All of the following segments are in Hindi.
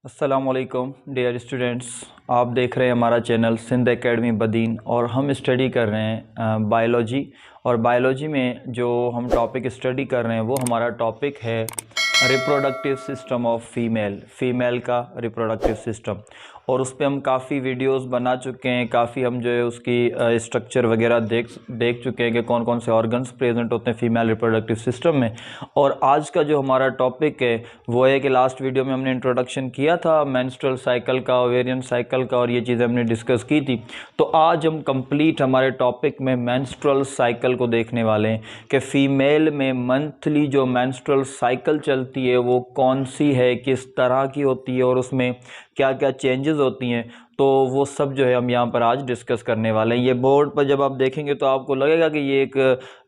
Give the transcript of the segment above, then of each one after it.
अस्सलामुअलैकुम डियर स्टूडेंट्स, आप देख रहे हैं हमारा चैनल सिंध एकेडमी बदीन और हम स्टडी कर रहे हैं बायोलॉजी। और बायोलॉजी में जो हम टॉपिक स्टडी कर रहे हैं वो हमारा टॉपिक है रिप्रोडक्टिव सिस्टम ऑफ फ़ीमेल का रिप्रोडक्टिव सिस्टम। और उस पर हम काफ़ी वीडियोस बना चुके हैं, काफ़ी हम जो है उसकी स्ट्रक्चर वगैरह देख चुके हैं कि कौन कौन से ऑर्गन्स प्रेजेंट होते हैं फीमेल रिप्रोडक्टिव सिस्टम में। और आज का जो हमारा टॉपिक है वो है कि लास्ट वीडियो में हमने इंट्रोडक्शन किया था मेंस्ट्रुअल साइकिल का, ओवेरियन साइकिल का, और ये चीज़ें हमने डिस्कस की थी। तो आज हम कंप्लीट हमारे टॉपिक में मेंस्ट्रुअल साइकिल को देखने वाले हैं कि फ़ीमेल में मंथली जो मेंस्ट्रुअल साइकिल चलती है वो कौन सी है, किस तरह की होती है और उसमें क्या क्या चेंजेस होती हैं। तो वो सब जो है हम यहाँ पर आज डिस्कस करने वाले हैं। ये बोर्ड पर जब आप देखेंगे तो आपको लगेगा कि ये एक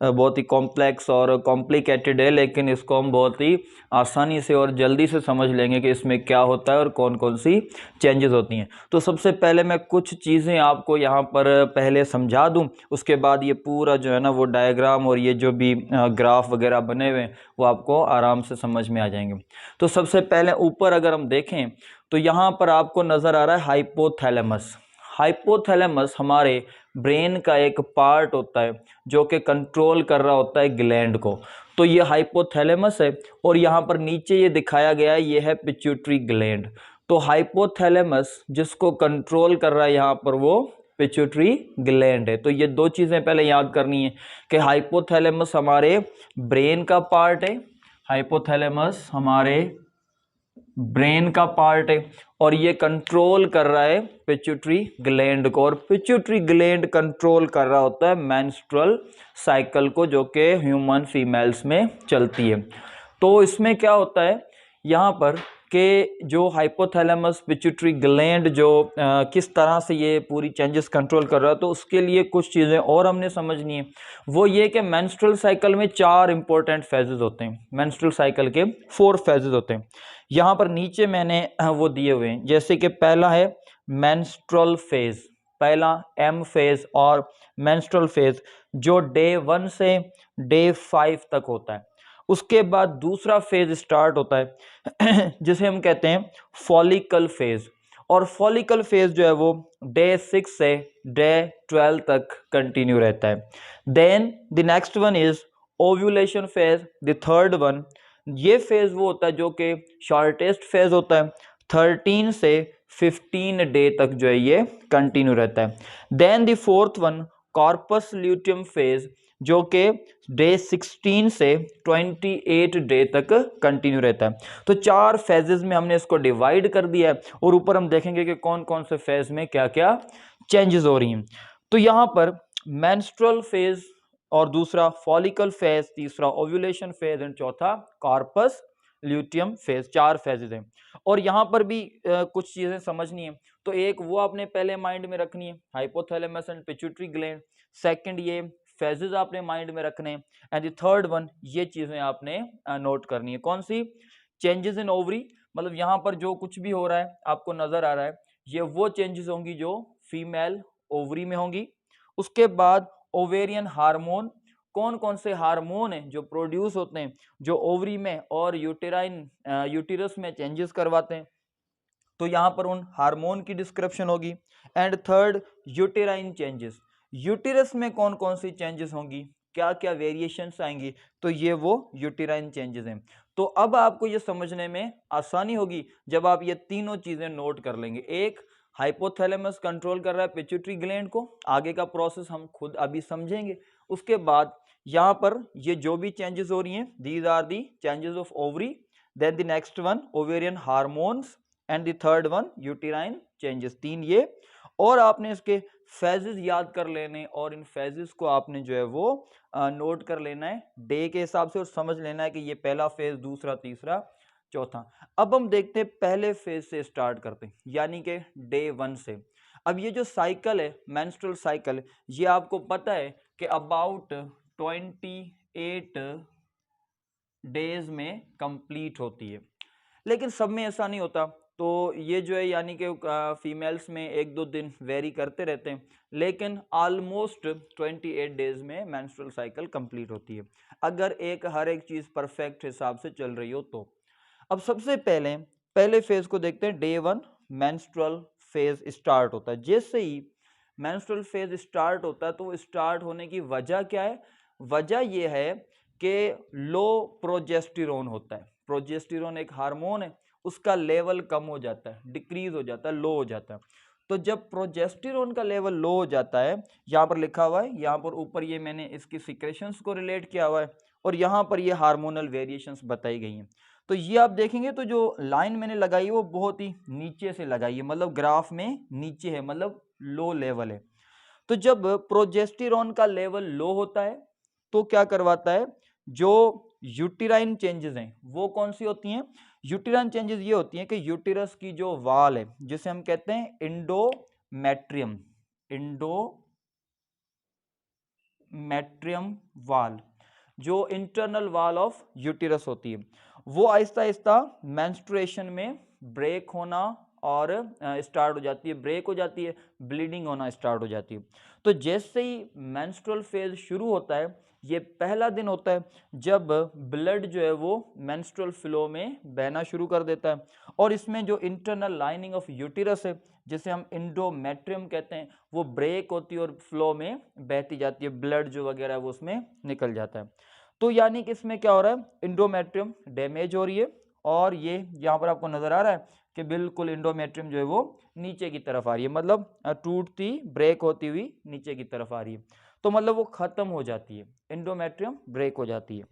बहुत ही कॉम्प्लेक्स और कॉम्प्लिकेटेड है, लेकिन इसको हम बहुत ही आसानी से और जल्दी से समझ लेंगे कि इसमें क्या होता है और कौन कौन सी चेंजेस होती हैं। तो सबसे पहले मैं कुछ चीज़ें आपको यहाँ पर पहले समझा दूँ, उसके बाद ये पूरा जो है ना वो डायग्राम और ये जो भी ग्राफ वगैरह बने हुए हैं वो आपको आराम से समझ में आ जाएंगे। तो सबसे पहले ऊपर अगर हम देखें तो यहाँ पर आपको नज़र आ रहा है हाइपोथैलेमस। हाइपोथैलेमस हमारे ब्रेन का एक पार्ट होता है जो कि कंट्रोल कर रहा होता है ग्लैंड को। तो ये हाइपोथैलेमस है और यहाँ पर नीचे ये दिखाया गया है, ये है पिट्यूटरी ग्लैंड। तो हाइपोथैलेमस जिसको कंट्रोल कर रहा है यहाँ पर वो पिट्यूटरी ग्लैंड है। तो ये दो चीज़ें पहले याद करनी है कि हाइपोथैलेमस हमारे ब्रेन का पार्ट है, हाइपोथैलेमस हमारे ब्रेन का पार्ट है और ये कंट्रोल कर रहा है पिट्यूटरी ग्लैंड को। और पिट्यूटरी ग्लैंड कंट्रोल कर रहा होता है मेंस्ट्रुअल साइकिल को जो कि ह्यूमन फीमेल्स में चलती है। तो इसमें क्या होता है यहाँ पर कि जो हाइपोथैलेमस पिट्यूटरी ग्लैंड जो किस तरह से ये पूरी चेंजेस कंट्रोल कर रहा है, तो उसके लिए कुछ चीज़ें और हमने समझनी है। वो ये कि मेंस्ट्रुअल साइकिल में 4 इंपॉर्टेंट फेजेस होते हैं। मेंस्ट्रुअल साइकिल के 4 फेजेस होते हैं। यहाँ पर नीचे मैंने वो दिए हुए हैं, जैसे कि पहला है मेंस्ट्रुअल फेज, पहला एम फेज और मेंस्ट्रुअल फेज जो डे 1 से डे 5 तक होता है। उसके बाद दूसरा फेज स्टार्ट होता है जिसे हम कहते हैं फॉलिकल फेज। और फॉलिकल फेज जो है वो डे 6 से डे 12 तक कंटिन्यू रहता है। Then the next one is ovulation phase, the third one. ये फेज वो होता है जो कि शॉर्टेस्ट फेज होता है, 13 से 15 डे तक जो है ये कंटिन्यू रहता है। Then the fourth one corpus luteum phase जो कि डे 16 से 28 डे तक कंटिन्यू रहता है। तो 4 फेजेस में हमने इसको डिवाइड कर दिया है और ऊपर हम देखेंगे कि कौन कौन से फेज में क्या क्या चेंजेस हो रही हैं। तो यहाँ पर मेंस्ट्रुअल फेज और दूसरा फॉलिकल फेज, तीसरा ओव्यूलेशन फेज एंड चौथा कॉर्पस ल्यूटियम फेज, 4 फेजेस हैं। और यहाँ पर भी कुछ चीजें समझनी है। तो एक वो आपने पहले माइंड में रखनी है, hypothalamus and pituitary gland. Second ये फेजेस आपने माइंड में रखने हैं। एंड द थर्ड वन ये चीजें आपने नोट करनी है। कौन सी? चेंजेस इन ओवरी, मतलब यहाँ पर जो कुछ भी हो रहा है आपको नजर आ रहा है, ये वो चेंजेस होंगी जो फीमेल ओवरी में होंगी। उसके बाद ओवेरियन हार्मोन, कौन कौन से हार्मोन हैं जो प्रोड्यूस होते हैं जो ओवरी में और यूटेरस में चेंजेस करवाते हैं, तो यहाँ पर उन हार्मोन की डिस्क्रिप्शन होगी। And third uterine changes, uterus में कौन कौन सी चेंजेस होंगी, क्या क्या वेरिएशंस आएंगी, तो ये वो यूटेराइन चेंजेस हैं। तो अब आपको ये समझने में आसानी होगी जब आप ये तीनों चीजें नोट कर लेंगे। एक, हाइपोथैलेमस कंट्रोल कर रहा है पिट्यूटरी ग्लैंड को, आगे का प्रोसेस हम खुद अभी समझेंगे। उसके बाद यहाँ पर ये जो भी चेंजेस हो रही हैं, these are the changes of ovary. Then the next one ovarian hormones and the third one uterine changes, 3 ये। और आपने इसके फेजेस याद कर लेने और इन फेजेस को आपने जो है वो नोट कर लेना है डे के हिसाब से और समझ लेना है कि ये पहला फेज, दूसरा, तीसरा, चौथा। अब हम देखते हैं पहले फेज से स्टार्ट करते हैं, यानी कि डे 1 से। अब ये जो साइकिल है मेंस्ट्रुअल साइकिल, ये आपको पता है कि अबाउट 28 डेज में कंप्लीट होती है, लेकिन सब में ऐसा नहीं होता। तो ये जो है यानी कि फीमेल्स में 1-2 दिन वेरी करते रहते हैं, लेकिन ऑलमोस्ट 28 डेज में मेंस्ट्रुअल साइकिल कंप्लीट होती है, अगर हर एक चीज़ परफेक्ट हिसाब से चल रही हो तो। अब सबसे पहले पहले फेज को देखते हैं, डे 1 मेंस्ट्रुअल फेज स्टार्ट होता है। जैसे ही मेंस्ट्रुअल फेज स्टार्ट होता है तो वो स्टार्ट होने की वजह क्या है? वजह ये है कि लो प्रोजेस्टेरोन होता है। प्रोजेस्टेरोन एक हार्मोन है, उसका लेवल कम हो जाता है, डिक्रीज हो जाता है, लो हो जाता है। तो जब प्रोजेस्टेरोन का लेवल लो हो जाता है, यहाँ पर लिखा हुआ है, यहाँ पर ऊपर ये मैंने इसकी सिक्रेशंस को रिलेट किया हुआ है और यहाँ पर ये हार्मोनल वेरिएशंस बताई गई हैं। तो ये आप देखेंगे तो जो लाइन मैंने लगाई है वो बहुत ही नीचे से लगाई है, मतलब ग्राफ में नीचे है, मतलब लो लेवल है। तो जब प्रोजेस्टेरोन का लेवल लो होता है तो क्या करवाता है, जो यूटेराइन चेंजेस हैं वो कौन सी होती हैं? यूटेराइन चेंजेस ये होती हैं कि यूटेरस की जो वाल है, जिसे हम कहते हैं इंडोमेट्रियम, इंडोमेट्रियम वाल, जो इंटरनल वाल ऑफ यूटेरस होती है, वो आहिस्ता आहिस्ता मेंस्ट्रुएशन में ब्रेक होना और स्टार्ट हो जाती है, ब्रेक हो जाती है, ब्लीडिंग होना स्टार्ट हो जाती है। तो जैसे ही मेंस्ट्रुअल फेज शुरू होता है, ये पहला दिन होता है जब ब्लड जो है वो मेंस्ट्रुअल फ्लो में बहना शुरू कर देता है, और इसमें जो इंटरनल लाइनिंग ऑफ यूटेरस है, जिसे हम इंडोमेट्रियम कहते हैं, वो ब्रेक होती है और फ्लो में बहती जाती है, ब्लड जो वगैरह है वो उसमें निकल जाता है। तो यानी कि इसमें क्या हो रहा है, इंडोमेट्रियम डैमेज हो रही है, और ये यहाँ पर आपको नजर आ रहा है कि बिल्कुल इंडोमेट्रियम जो है वो नीचे की तरफ आ रही है, मतलब टूटती ब्रेक होती हुई नीचे की तरफ आ रही है। तो मतलब वो खत्म हो जाती है, इंडोमेट्रियम ब्रेक हो जाती है।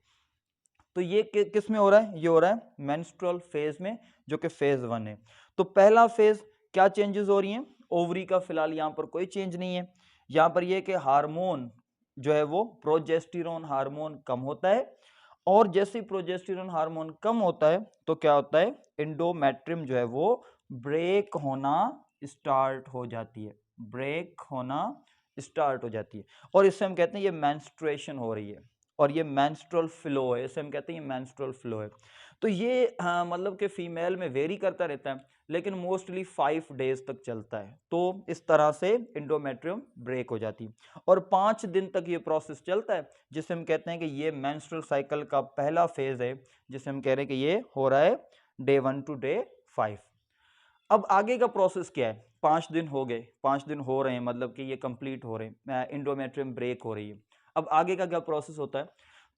तो ये किस में हो रहा है? ये हो रहा है मेंस्ट्रुअल फेज में, जो कि फेज 1 है। तो पहला फेज क्या चेंजेस हो रही हैं? ओवरी का फिलहाल यहाँ पर कोई चेंज नहीं है। यहाँ पर ये कि हार्मोन जो है वो प्रोजेस्टेरोन हार्मोन कम होता है, और जैसे ही प्रोजेस्टेरोन हार्मोन कम होता है तो क्या होता है, इंडोमेट्रियम जो है वो ब्रेक होना स्टार्ट हो जाती है, ब्रेक होना स्टार्ट हो जाती है, और इससे हम कहते हैं ये मेंस्ट्रुएशन हो रही है, और ये मेंस्ट्रुअल फ्लो है, इसे हम कहते हैं ये मेंस्ट्रुअल फ्लो है। तो ये मतलब कि फीमेल में वेरी करता रहता है, लेकिन मोस्टली 5 डेज तक चलता है। तो इस तरह से इंडोमेट्रियम ब्रेक हो जाती है, और 5 दिन तक ये प्रोसेस चलता है, जिसे हम कहते हैं कि ये मेंस्ट्रुअल साइकिल का पहला फेज है, जिसे हम कह रहे हैं कि ये हो रहा है डे 1 टू डे 5। अब आगे का प्रोसेस क्या है? 5 दिन हो गए, 5 दिन हो रहे हैं, मतलब कि ये कंप्लीट हो रहे हैं, इंडोमेट्रियम ब्रेक हो रही है। अब आगे का क्या प्रोसेस होता है?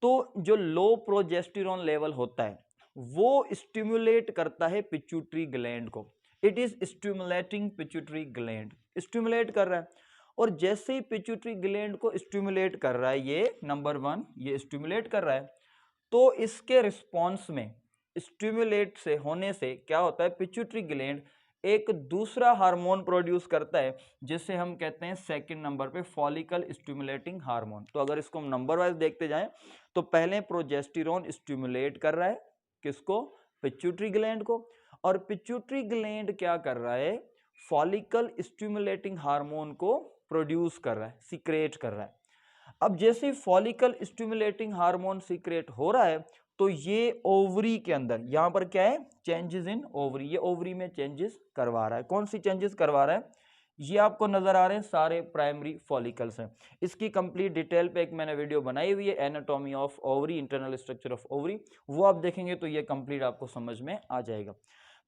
तो जो लो प्रोजेस्टेरोन लेवल होता है वो स्टिमुलेट करता है पिट्यूटरी ग्लैंड को। It is stimulating pituitary gland, stimulate कर रहा है। और जैसे ही पिट्यूटरी ग्लैंड को स्टिमुलेट कर रहा है, ये नंबर 1 ये स्टिमुलेट कर रहा है, तो इसके रिस्पॉन्स में स्टिमुलेट से होने से क्या होता है, पिट्यूटरी ग्लैंड एक दूसरा हार्मोन प्रोड्यूस करता है, जिसे हम कहते हैं सेकंड नंबर पे फॉलिकल स्टिमुलेटिंग हार्मोन। तो अगर इसको हम नंबर वाइज देखते जाएं तो पहले प्रोजेस्टेरोन स्टिमुलेट कर रहा है किसको? पिट्यूटरी ग्लैंड को। और पिट्यूटरी ग्लैंड क्या कर रहा है? फॉलिकल स्टिमुलेटिंग हार्मोन को प्रोड्यूस कर रहा है, सीक्रेट कर रहा है। अब जैसे फॉलिकल स्टिमुलेटिंग हार्मोन सीक्रेट हो रहा है तो ये ओवरी के अंदर, यहां पर क्या है, चेंजेस इन ओवरी, ये ओवरी में चेंजेस करवा रहा है। कौन सी चेंजेस करवा रहा है? ये आपको नजर आ रहे हैं सारे प्राइमरी फॉलिकल्स हैं। इसकी कंप्लीट डिटेल पे एक मैंने वीडियो बनाई हुई है, anatomy of ovary, internal structure of ovary, वो आप देखेंगे तो ये कंप्लीट आपको समझ में आ जाएगा।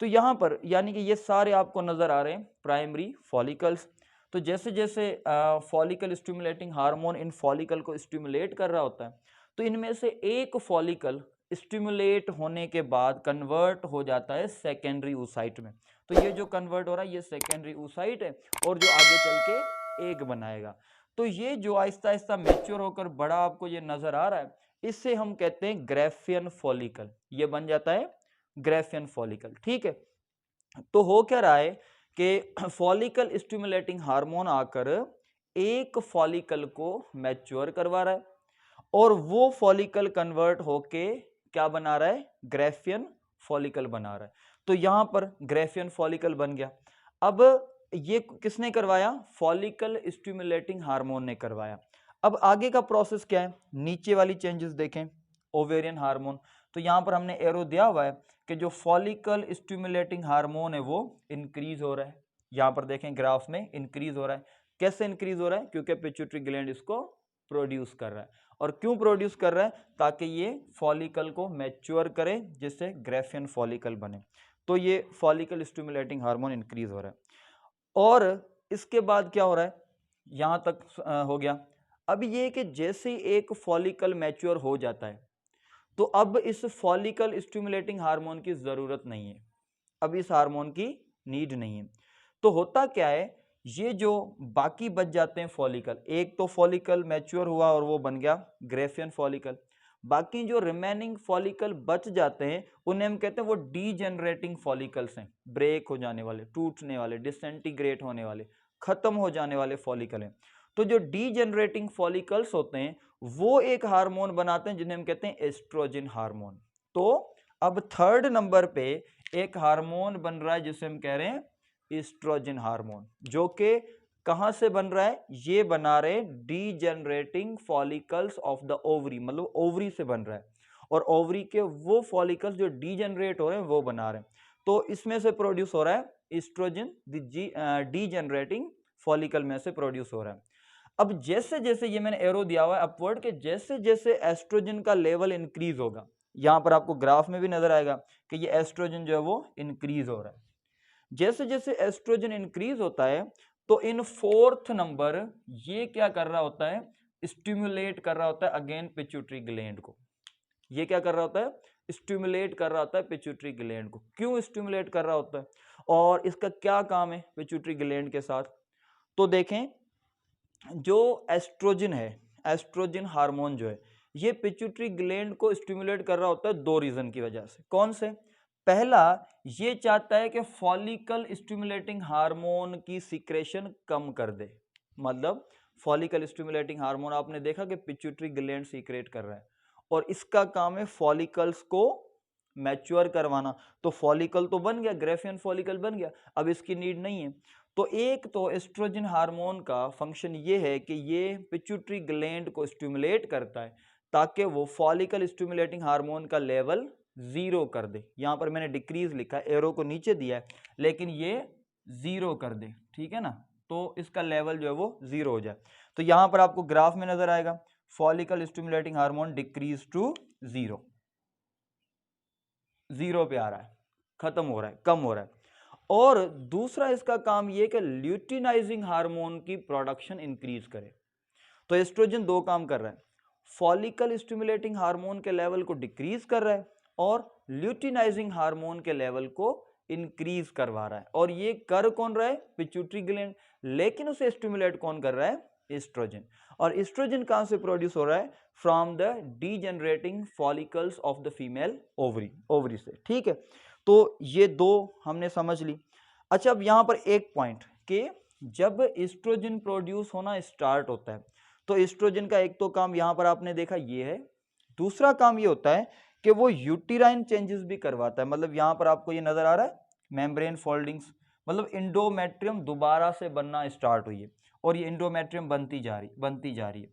तो यहाँ पर यानी कि ये सारे आपको नजर आ रहे हैं प्राइमरी फॉलिकल्स। तो जैसे जैसे फॉलिकल स्टिमुलेटिंग हार्मोन इन फॉलिकल को स्टिमुलेट कर रहा होता है, तो इनमें से एक फॉलिकल स्टिमुलेट होने के बाद कन्वर्ट हो जाता है सेकेंडरी oocyte में। तो ये जो कन्वर्ट हो रहा है ये सेकेंडरी oocyte है, और जो आगे चल के एग बनाएगा। तो ये जो आहिस्ता आहिस्ता मैच्योर होकर बड़ा आपको ये नजर आ रहा है, इससे हम कहते हैं ग्रेफियन फॉलिकल, ये बन जाता है ग्रेफियन फॉलिकल। ठीक है, तो हो क्या रहा है कि फॉलिकल स्टिमुलेटिंग हार्मोन आकर एक फॉलिकल को मैच्योर करवा रहा है, और वो फॉलिकल कन्वर्ट होके क्या बना रहा है? ग्रेफियन फॉलिकल बना रहा है। तो यहां पर ग्रेफियन फॉलिकल बन गया। अब ये किसने करवाया? फॉलिकल स्टिमुलेटिंग हार्मोन ने करवाया। अब आगे का प्रोसेस क्या है? नीचे वाली चेंजेस देखें, ओवेरियन हार्मोन। तो यहां पर हमने एरो दिया हुआ है कि जो फॉलिकल स्टिमुलेटिंग हार्मोन है वो इंक्रीज हो रहा है। यहां पर देखें ग्राफ में इंक्रीज हो रहा है। कैसे इंक्रीज हो रहा है? क्योंकि पिट्यूटरी ग्लैंड इसको प्रोड्यूस कर रहा है। और क्यों प्रोड्यूस कर रहा है? ताकि ये फॉलिकल को मैच्योर करे, जिससे ग्रेफियन फॉलिकल बने। तो ये फॉलिकल स्टिमुलेटिंग हार्मोन इंक्रीज हो रहा है। और इसके बाद क्या हो रहा है, यहाँ तक हो गया। अब ये कि जैसे एक फॉलिकल मैच्योर हो जाता है तो अब इस फॉलिकल स्टिमुलेटिंग हार्मोन की जरूरत नहीं है, अब इस हार्मोन की नीड नहीं है। तो होता क्या है, ये जो बाकी बच जाते हैं फॉलिकल, एक तो फॉलिकल मैच्योर हुआ और वो बन गया ग्रेफियन फॉलिकल, बाकी जो रिमेनिंग फॉलिकल बच जाते हैं उन्हें हम कहते हैं वो डीजेनरेटिंग फॉलिकल्स हैं, ब्रेक हो जाने वाले, टूटने वाले, डिसइंटीग्रेट होने वाले, खत्म हो जाने वाले फॉलिकल हैं। तो जो डीजेनरेटिंग फॉलिकल्स होते हैं वो एक हार्मोन बनाते हैं जिन्हें हम कहते हैं एस्ट्रोजन हार्मोन। तो अब थर्ड नंबर पे एक हार्मोन बन रहा है जिसे हम कह रहे हैं एस्ट्रोजन हार्मोन, जो कि कहां से बन रहा है, ये बना रहे डीजेनरेटिंग फॉलिकल्स ऑफ द ओवरी, मतलब ओवरी से बन रहा है, और ओवरी के वो फॉलिकल्स जो डीजेनरेट हो रहे हैं वो बना रहे हैं। तो इसमें से प्रोड्यूस हो रहा है एस्ट्रोजन, डीजेनरेटिंग फॉलिकल में से प्रोड्यूस हो रहा है। अब जैसे जैसे ये मैंने एरो दिया हुआ है अपवर्ड के, जैसे जैसे एस्ट्रोजन का लेवल इंक्रीज होगा, यहां पर आपको ग्राफ में भी नजर आएगा कि ये एस्ट्रोजन जो है वो इंक्रीज हो रहा है। जैसे जैसे एस्ट्रोजन इंक्रीज होता है तो इन फोर्थ नंबर ये क्या कर रहा होता है, स्टिमुलेट कर रहा होता है अगेन पिट्यूटरी ग्लैंड को। ये क्या कर रहा होता है, स्टिमुलेट कर रहा होता है पिट्यूटरी ग्लैंड को। क्यों स्टिमुलेट कर रहा होता है और इसका क्या काम है पिट्यूटरी ग्लैंड के साथ, तो देखें जो एस्ट्रोजन है, एस्ट्रोजन हार्मोन जो है ये पिट्यूटरी ग्लैंड को स्टिमुलेट कर रहा होता है दो रीजन की वजह से। कौन से, पहला ये चाहता है कि फॉलिकल स्टिमुलेटिंग हार्मोन की सिक्रेशन कम कर दे, मतलब फॉलिकल स्टिमुलेटिंग हार्मोन आपने देखा कि पिट्यूटरी ग्लैंड सीक्रेट कर रहा है और इसका काम है फॉलिकल्स को मैच्योर करवाना। तो फॉलिकल तो बन गया, ग्रेफियन फॉलिकल बन गया, अब इसकी नीड नहीं है। तो एक तो एस्ट्रोजन हार्मोन का फंक्शन ये है कि ये पिट्यूटरी ग्लैंड को स्टिमुलेट करता है ताकि वो फॉलिकल स्टिमुलेटिंग हार्मोन का लेवल जीरो कर दे। यहां पर मैंने डिक्रीज लिखा है, एरो को नीचे दिया है, लेकिन ये जीरो कर दे, ठीक है ना, तो इसका लेवल जो है वो जीरो हो जाए। तो यहां पर आपको ग्राफ में नजर आएगा follicle stimulating hormone decrease to zero, zero पे आ रहा है, खत्म हो रहा है, कम हो रहा है। और दूसरा इसका काम यह कि ल्यूटिनाइजिंग हार्मोन की प्रोडक्शन इंक्रीज करे। तो एस्ट्रोजन दो काम कर रहा है, फॉलिकल स्टिमुलेटिंग हार्मोन के लेवल को डिक्रीज कर रहा है और ल्यूटिनाइजिंग हार्मोन के लेवल को इंक्रीज करवा रहा है। और ये कर कौन रहा है, पिट्यूटरी ग्लैंड, लेकिन उसे स्टिमुलेट कौन कर रहा है, एस्ट्रोजन। और एस्ट्रोजन कहां से प्रोड्यूस हो रहा है, from the degenerating follicles of the female ovary, ovary से, ठीक है। तो ये दो हमने समझ ली। अच्छा, अब यहां पर एक पॉइंट कि जब एस्ट्रोजन प्रोड्यूस होना स्टार्ट होता है तो एस्ट्रोजन का एक तो काम यहां पर आपने देखा ये है, दूसरा काम ये होता है कि वो यूटिराइन चेंजेस भी करवाता है। मतलब यहां पर आपको ये नजर आ रहा है मेम्ब्रेन फोल्डिंग्स, मतलब इंडोमेट्रियम दोबारा से बनना स्टार्ट हुई है और ये इंडोमेट्रियम बनती जा रही है।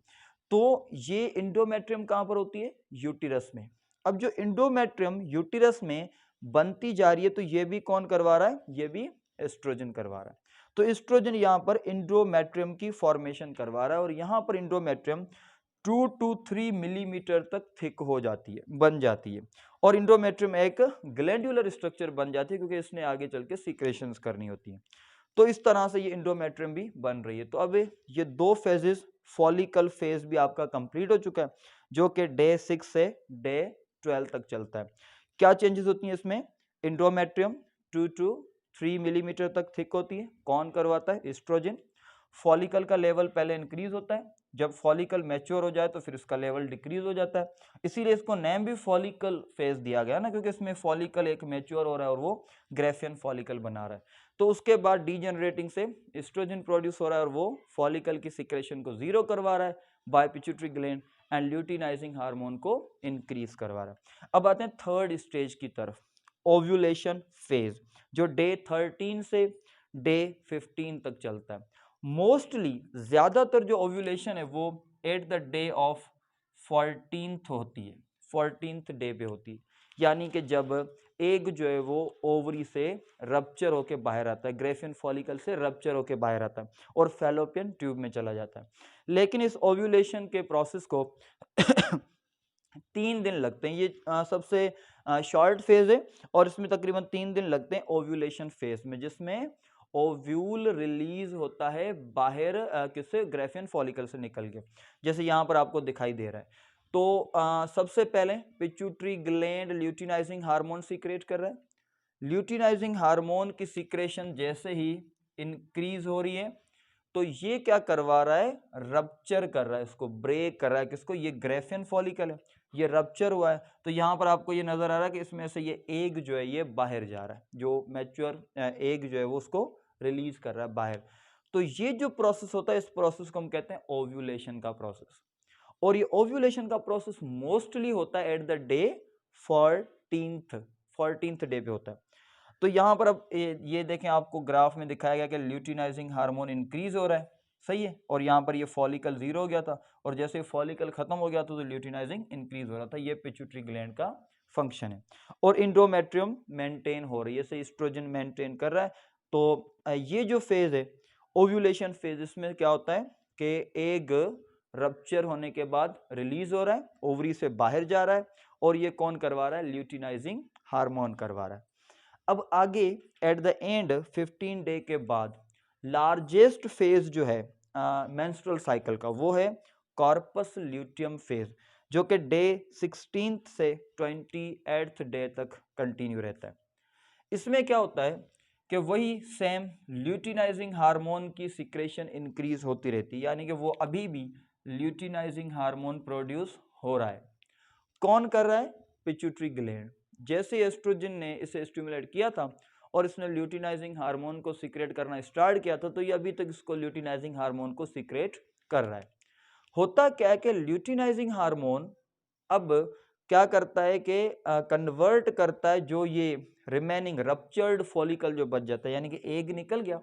तो ये इंडोमेट्रियम कहां पर होती है, यूटिरस में। अब जो इंडोमेट्रियम यूटिरस में बनती जा रही है तो ये भी कौन करवा रहा है, ये भी एस्ट्रोजन करवा रहा है। तो एस्ट्रोजन यहां पर इंडोमेट्रियम की फॉर्मेशन करवा रहा है और यहां पर इंडोमेट्रियम 2 to 3 मिलीमीटर तक थिक हो जाती है, बन जाती है, और इंडोमेट्रियम एक ग्लैंडुलर स्ट्रक्चर बन जाती है क्योंकि इसने आगे चल के सिक्रेशंस करनी होती है। तो इस तरह से ये इंडोमेट्रियम भी बन रही है। तो अब ये दो फेजेस, फॉलिकल फेज भी आपका कंप्लीट हो चुका है जो कि डे 6 से डे 12 तक चलता है। क्या चेंजेस होती हैं इसमें, इंडोमेट्रियम 2 to 3 मिलीमीटर तक थिक होती है, कौन करवाता है, एस्ट्रोजन। फॉलिकल का लेवल पहले इंक्रीज होता है, जब फॉलिकल मैच्योर हो जाए तो फिर इसका लेवल डिक्रीज हो जाता है, इसीलिए इसको नेम भी फॉलिकल फेज दिया गया ना, क्योंकि इसमें फॉलिकल एक मैच्योर हो रहा है और वो ग्रेफियन फॉलिकल बना रहा है। तो उसके बाद डीजेनरेटिंग से एस्ट्रोजन प्रोड्यूस हो रहा है और वो फॉलिकल की सिक्रेशन को जीरो करवा रहा है by pituitary gland and luteinizing hormone को इंक्रीज करवा रहा है। अब आते हैं थर्ड स्टेज की तरफ, ओव्यूलेशन फेज, जो डे 13 से डे 15 तक चलता है। मोस्टली ज्यादातर जो ओव्यूलेशन है वो at the day of 14th होती है, 14th डे पे होती है, यानी कि जब एग जो है वो ओवरी से रप्चर होके बाहर आता है, ग्रेफियन फॉलिकल से रप्चर होके बाहर आता है और फैलोपियन ट्यूब में चला जाता है। लेकिन इस ओव्यूलेशन के प्रोसेस को 3 दिन लगते हैं। ये सबसे शॉर्ट फेज है और इसमें तकरीबन 3 दिन लगते हैं ओव्यूलेशन फेज में, जिसमें ओव्यूल रिलीज होता है बाहर किससे, ग्रेफियन फॉलिकल से निकल के, जैसे यहाँ पर आपको दिखाई दे रहा है। तो सबसे पहले pituitary gland luteinizing hormone secrete कर रहा है। ल्यूटिनाइजिंग हार्मोन की सीक्रेशन जैसे ही इंक्रीज हो रही है तो ये क्या करवा रहा है, रप्चर कर रहा है, इसको ब्रेक कर रहा है। किसको, ये ग्रेफियन फॉलिकल है, ये रप्चर हुआ है। तो यहाँ पर आपको ये नजर आ रहा है कि इसमें से ये एग जो है ये बाहर जा रहा है, जो मैच्योर एग जो है वो उसको रिलीज कर रहा है बाहर। तो ये जो प्रोसेस होता है इस प्रोसेस को हम कहते हैं ओव्यूलेशन का प्रोसेस। और ये ओव्यूलेशन का प्रोसेस मोस्टली होता है at the day 14th day पे होता है। तो यहाँ पर अब ये देखें, आपको ग्राफ में दिखाया गया कि ल्यूटिनाइजिंग हार्मोन इंक्रीज हो रहा है, सही है, और यहाँ पर ये फॉलिकल 0 हो गया था, और जैसे फॉलिकल खत्म हो गया तो ल्यूटिनाइजिंग इंक्रीज हो रहा था। ये पिट्यूटरी ग्लैंड का फंक्शन है। और इंडोमेट्रियम मेंटेन हो रही है, जैसे एस्ट्रोजन मेंटेन कर रहा है। तो ये जो फेज है ओव्यूलेशन फेज, इसमें क्या होता है कि एग रप्चर होने के बाद रिलीज हो रहा है, ओवरी से बाहर जा रहा है, और ये कौन करवा रहा है, ल्यूटिनाइजिंग हार्मोन करवा रहा है। अब आगे एट द एंड 15 डे के बाद लार्जेस्ट फेज जो है मेंस्ट्रुअल साइकिल का, वो है कॉर्पस ल्यूटियम फेज, जो कि डे 16 से 28 डे तक कंटिन्यू रहता है। इसमें क्या होता है कि वही सेम ल्यूटिनाइजिंग हार्मोन की सिक्रेशन इंक्रीज होती रहती है, यानी कि वो अभी भी ल्यूटिनाइजिंग हार्मोन प्रोड्यूस हो रहा है। कौन कर रहा है, पिट्यूटरी ग्लैंड। जैसे एस्ट्रोजन ने इसे स्टिमुलेट किया था और इसने ल्यूटिनाइजिंग हार्मोन को सीक्रेट करना स्टार्ट किया था, तो ये अभी तक इसको ल्यूटिनाइजिंग हार्मोन को सीक्रेट कर रहा है। होता क्या है कि ल्यूटिनाइजिंग हार्मोन अब क्या करता है कि कन्वर्ट करता है जो ये रिमेनिंग रप्चर्ड फॉलिकल जो बच जाता है, यानी कि एग निकल गया,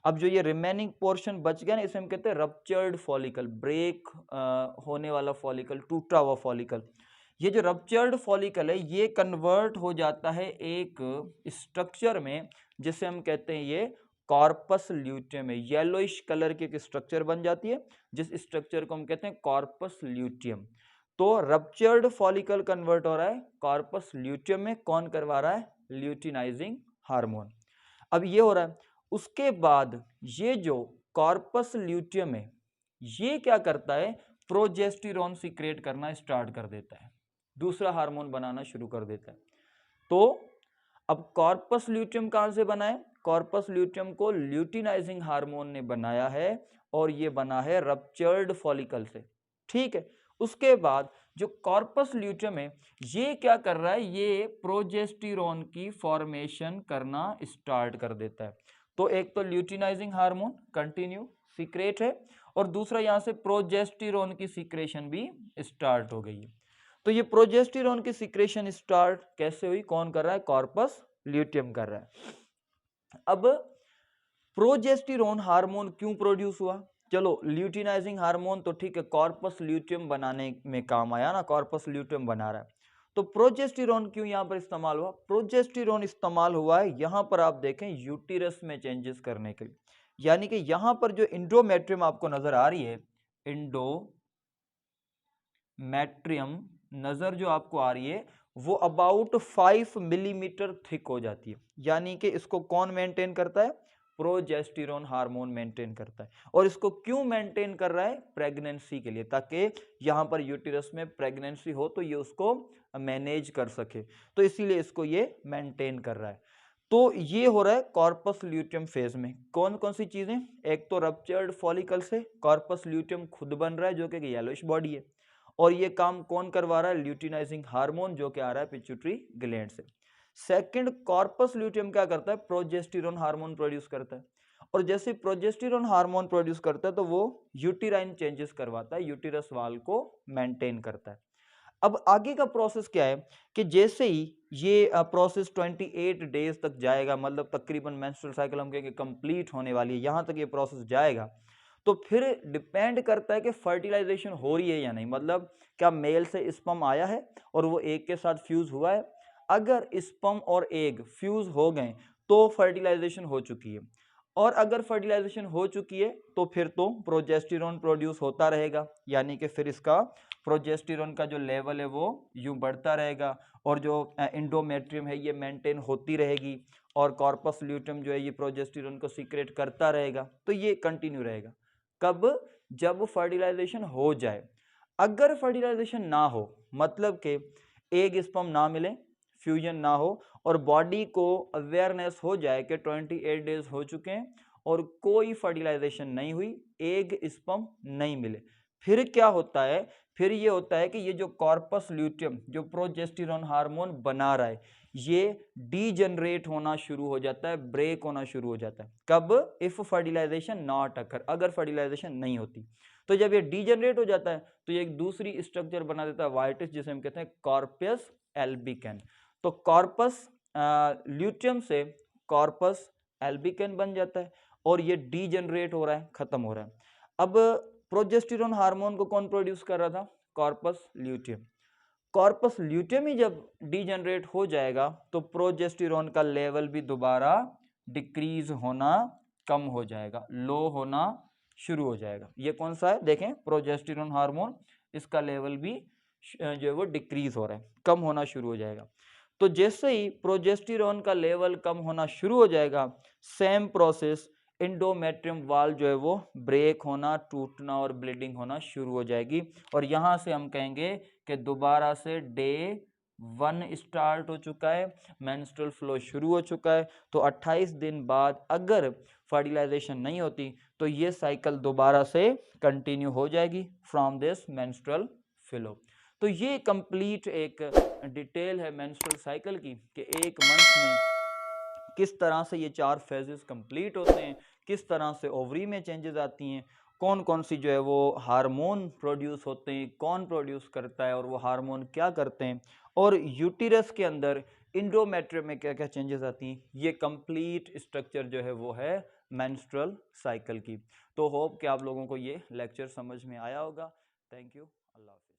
अब जो ये रिमेनिंग पोर्शन बच गया ना, इसे हम कहते हैं रप्चर्ड फॉलिकल, ब्रेक होने वाला फॉलिकल, टूटा हुआ फॉलिकल। ये जो रप्चर्ड फॉलिकल है ये कन्वर्ट हो जाता है एक स्ट्रक्चर में, जिसे हम कहते हैं ये कॉर्पस ल्यूटियम है। येलोइश कलर की एक स्ट्रक्चर बन जाती है, जिस स्ट्रक्चर को हम कहते हैं कॉर्पस ल्यूटियम। तो रप्चर्ड फॉलिकल कन्वर्ट हो रहा है कॉर्पस ल्यूटियम में, कौन करवा रहा है, ल्यूटिनाइजिंग हार्मोन। अब ये हो रहा है, उसके बाद ये जो कॉर्पस ल्यूटियम है ये क्या करता है, प्रोजेस्टेरोन सीक्रेट करना स्टार्ट कर देता है, दूसरा हार्मोन बनाना शुरू कर देता है। तो अब कॉर्पस ल्यूटियम कहां से बना है, कॉर्पस ल्यूटियम को ल्यूटिनाइजिंग हार्मोन ने बनाया है, और ये बना है रप्चर्ड फॉलिकल से, ठीक है। उसके बाद जो कॉर्पस ल्यूटियम है ये क्या कर रहा है, ये प्रोजेस्टेरोन की फॉर्मेशन करना स्टार्ट कर देता है। तो एक तो ल्यूटिनाइजिंग हार्मोन कंटिन्यू सीक्रेट है, और दूसरा यहां से प्रोजेस्टेरोन की सीक्रेशन भी स्टार्ट हो गई है। तो ये प्रोजेस्टेरोन की सीक्रेशन स्टार्ट कैसे हुई, कौन कर रहा है, कॉर्पस ल्यूटियम कर रहा है। अब प्रोजेस्टेरोन हार्मोन क्यों प्रोड्यूस हुआ, चलो ल्यूटिनाइजिंग हार्मोन तो ठीक है, कॉर्पस ल्यूटियम बनाने में काम आया ना, कॉर्पस ल्यूटियम बना रहा है, तो प्रोजेस्टेरोन क्यों यहां पर इस्तेमाल हुआ, प्रोजेस्टेरोन इस्तेमाल हुआ है यहां पर आप देखें यूटिरस में चेंजेस करने के लिए, यानी कि यहां पर जो इंडोमेट्रियम आपको नजर आ रही है, इंडोमेट्रियम नजर जो आपको आ रही है वो अबाउट 5 मिलीमीटर थिक हो जाती है, यानी कि इसको कौन मेंटेन करता है, प्रोजेस्टेरोन हार्मोन मेंटेन करता है। और इसको क्यों मेंटेन कर रहा है, प्रेगनेंसी के लिए, ताकि यहां पर यूटिरस में प्रेगनेंसी हो तो ये उसको मैनेज कर सके, तो इसीलिए इसको ये मेंटेन कर रहा है। तो ये हो रहा है कॉर्पस ल्यूटियम फेज में। कौन कौन सी चीजें, एक तो रप्चर्ड फॉलिकल से कॉर्पस ल्यूटियम खुद बन रहा है जो कि येलोइश बॉडी है, और ये काम कौन करवा रहा है, ल्यूटिनाइजिंग हार्मोन जो कि आ रहा है पिट्यूटरी ग्लैंड से। सेकंड, कॉर्पस ल्यूटियम क्या करता है, प्रोजेस्टेरोन हार्मोन प्रोड्यूस करता है, और जैसे प्रोजेस्टेरोन हार्मोन प्रोड्यूस करता है तो वो यूटिराइन चेंजेस करवाता है, यूटिरस वाल को मेंटेन करता है। अब आगे का प्रोसेस क्या है कि जैसे ही ये प्रोसेस 28 डेज तक जाएगा, मतलब तकरीबन मेंस्ट्रुअल साइकिल हम कहेंगे कंप्लीट होने वाली है, यहां तक ये प्रोसेस जाएगा, तो फिर डिपेंड करता है कि फर्टिलाइजेशन हो रही है या नहीं, मतलब क्या मेल से स्पर्म आया है और वो एग के साथ फ्यूज हुआ है। अगर स्पर्म और एग फ्यूज हो गए तो फर्टिलाइजेशन हो चुकी है, और अगर फर्टिलाइजेशन हो चुकी है तो फिर तो प्रोजेस्टेरोन प्रोड्यूस होता रहेगा, यानी कि फिर इसका प्रोजेस्टेरॉन का जो लेवल है वो यूं बढ़ता रहेगा और जो एंडोमेट्रियम है ये मेंटेन होती रहेगी और कॉर्पस ल्यूटियम जो है ये प्रोजेस्टेरॉन को सीक्रेट करता रहेगा। तो ये कंटिन्यू रहेगा। कब? जब फर्टिलाइजेशन हो जाए। अगर फर्टिलाइजेशन ना हो, मतलब कि एग स्पर्म ना मिले, फ्यूजन ना हो और बॉडी को अवेयरनेस हो जाए कि 28 डेज हो चुके हैं और कोई फर्टिलाइजेशन नहीं हुई, एग स्पर्म नहीं मिले, फिर क्या होता है? फिर ये होता है कि ये जो कॉर्पस ल्यूटियम जो प्रोजेस्टेरॉन हार्मोन बना रहा है ये डीजनरेट होना शुरू हो जाता है, ब्रेक होना शुरू हो जाता है। कब? इफ फर्टिलाइजेशन नॉट अकर, अगर फर्टिलाइजेशन नहीं होती। तो जब ये डीजनरेट हो जाता है तो ये एक दूसरी स्ट्रक्चर बना देता है वाइटिस, जिसे हम कहते हैं कॉर्पस एल्बिकन। तो कॉर्पस ल्यूटियम से कॉर्पस एल्बिकन बन जाता है और ये डीजनरेट हो रहा है, खत्म हो रहा है। अब प्रोजेस्टेरॉन हार्मोन को कौन प्रोड्यूस कर रहा था? Corpus luteum. कॉर्पस ल्यूटियम ही जब डीजनरेट हो जाएगा तो प्रोजेस्टेरॉन का लेवल भी दोबारा डिक्रीज होना कम हो जाएगा, लो होना शुरू हो जाएगा। ये कौन सा है? देखें, प्रोजेस्टेरॉन हार्मोन, इसका लेवल भी जो है वो डिक्रीज हो रहा है, कम होना शुरू हो जाएगा। तो जैसे ही प्रोजेस्टेरॉन का लेवल कम होना शुरू हो जाएगा, सेम प्रोसेस एंडोमेट्रियम वाल जो है वो ब्रेक होना, टूटना और ब्लीडिंग होना शुरू हो जाएगी। और यहाँ से हम कहेंगे कि दोबारा से डे 1 स्टार्ट हो चुका है, मेंस्ट्रुअल फ्लो शुरू हो चुका है। तो 28 दिन बाद अगर फर्टिलाइजेशन नहीं होती तो ये साइकिल दोबारा से कंटिन्यू हो जाएगी फ्रॉम दिस मेंस्ट्रुअल फ्लो। तो ये कंप्लीट एक डिटेल है मेंस्ट्रुअल साइकिल की कि एक मंथ में किस तरह से ये 4 फेजेस कंप्लीट होते हैं, किस तरह से ओवरी में चेंजेस आती हैं, कौन कौन सी जो है वो हार्मोन प्रोड्यूस होते हैं, कौन प्रोड्यूस करता है और वो हार्मोन क्या करते हैं, और यूटिरस के अंदर इंडोमेट्रियम में क्या क्या चेंजेस आती हैं। ये कंप्लीट स्ट्रक्चर जो है वो है मेंस्ट्रुअल साइकिल की। तो होप कि आप लोगों को ये लेक्चर समझ में आया होगा। Thank you. अल्लाह हाफिज़।